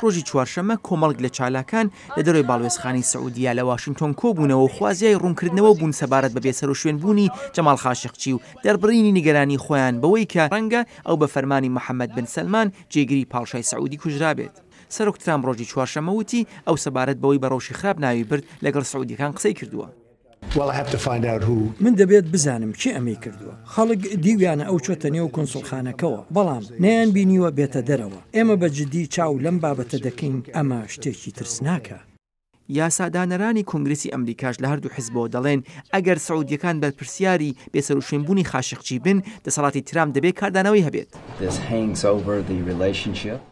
ڕۆژی چوارشەممە کۆمەڵک لە چالاکان لە دەروی باڵوێزخانی سعودیا لە واشنگتۆن کۆبوونەوە و خوازیای ڕوونکردنەوە بوون سەبارەت بە بێسەر و شوێنبوونی جەمال خاشقچی و دەربڕینی نیگەرانی خۆیان بەوەی کە ڕەنگە ئەو بە فەرمانی محەممەد بن سەلمان جێگیری پاڵشای سعودی کوژرا بێت. سەرۆک ترامپ ڕۆژی چوارشەممە وتی ئەو سەبارەت بەوەی بە ڕەوشی خراپ ناوی برد لەگەڵ سعودیەکان قسەی کردووە. من دەبێت بزانم چی ئەمەی کردووە. خەڵک دیویانە ئەو چۆتە نێو کۆنسڵخانەکەەوە، بەڵام نەیان بینیوە بێتە دەرەوە. ئێمە بە جددی چاو لەم بابەتە دەکەین، ئەمە شتێکی ترسناکە. یاسادانەرانی کۆنگرسی ئەمریکاش لە هەردوو حیزبەوە دەڵێن ئەگەر سعودیەکان بەرپرسیاری بێسەر و شوێنبوونی خاشقچی بن، دەسەڵاتی ترامپ دەبێت کاردانەوەی هەبێت.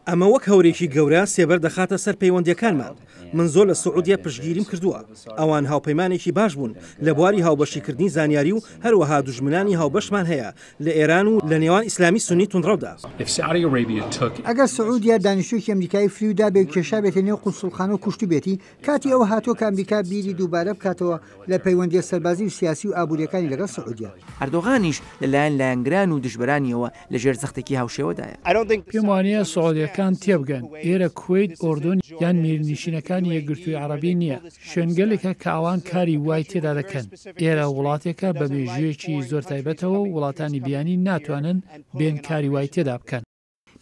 ئەمە وەک هەورێکی گەورە سێبەر دەخاتە سەر پەیوەندیەکانمان. من زۆر لە سعودیا پشتگیریم کردووە. ئەوان هاوپەیمانێکی باش بوون لە بواری هاوبەشیکردنی زانیاری و هەروەها دوژمنانی هاوبەشمان هەیە لە ئێران و لە نێوان ئیسلامی سونی توندڕەودا. ئەگەر سعودیا دانیشتوویەکی ئەمریکایی فریودا بێ کێشا بێتە نێو قونسڵخانە و کوشتی بێتی، کاتی ئەوە هاتووە کە ئەمریکا بیری دووبارە بکاتەوە لە پەیوەندی سەربازی و سیاسی و ئابوووریەکانی لەگەڵ سعودیا. ئەردۆغانیش لەلایەن لایەنگران و دژبرانیەوە لەژێر زەختێکی هاوشێوەدایە. پێم وانییە سعودیەکان تێبگەن ئێرە کوێیت، ئۆردۆن یان میرنشینەکانی یەکگرتووی عەرەبی نییە. شوێنگەلێکە کە ئەوان کاری وای تێدا دەکەن. ئێرە وڵاتێکە بە مێژوویەکی زۆر تایبەتەوە وڵاتانی بیانی ناتوانن بێن کاری وای تێدا بکەن.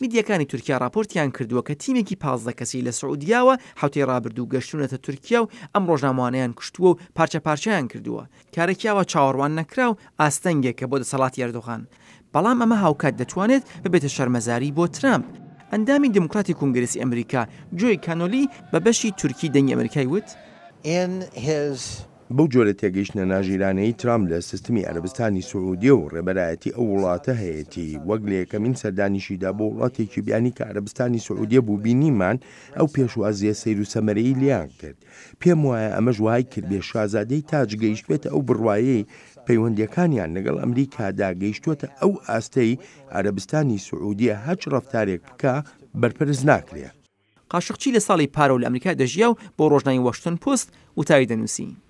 میدیەکانی تورکیا راپۆرتیان کردووە کە تیمێکی 15 کەسی لە سعودیاوە حوتەی ڕابردوو گەشتونەتە تورکیا و ئەم ڕۆژنامەوانەیان کشتووە و پارچە پارچەیان کردووە. کارێکیاوە چاوەڕوان نەکرا و ئاستەنگێکە بۆ دەسەڵاتی ئەردۆغان. بەڵام ئەمە هاوکات دەتوانێت ببێتە شەرمەزاری بۆ ترامپ. ئەندامی دموکراتی کۆنگرسی ئەمریکا جۆی کانۆلی بە بەشی تورکی دەنگی ئەمریکای وت بەو جۆرە تێگەیشتنە ناژیرانەی ترامپ لە سیستمی عەرەبستانی سعودیە و ڕێبەرایەتی ئەو وڵاتە هەیەی وەک لە یەکەمین سەردانیشیدا بۆ وڵاتێکی بیانی کە عەرەبستانی سعودیە بوو بینیمان ئەو پێشوازیە سەیر و سەمەرەی لیان کرد. پێم وایە ئەمەش وای کرد بێ شازادەی تاج گەیشتوێتە ئەو بڕوایەی پەیوەندیەکانیان لەگەڵ ئەمریکادا گەیشتوتە ئەو ئاستەی عەرەبستانی سعودیە هەچ ڕەفتارێک بکە بەرپرس ناکرێ. قاشقچی لە ساڵی پارە و لە ئەمریکا دەژیا و بۆ ڕۆژنامەی واشنگتن پۆست وتاری دەنووسی.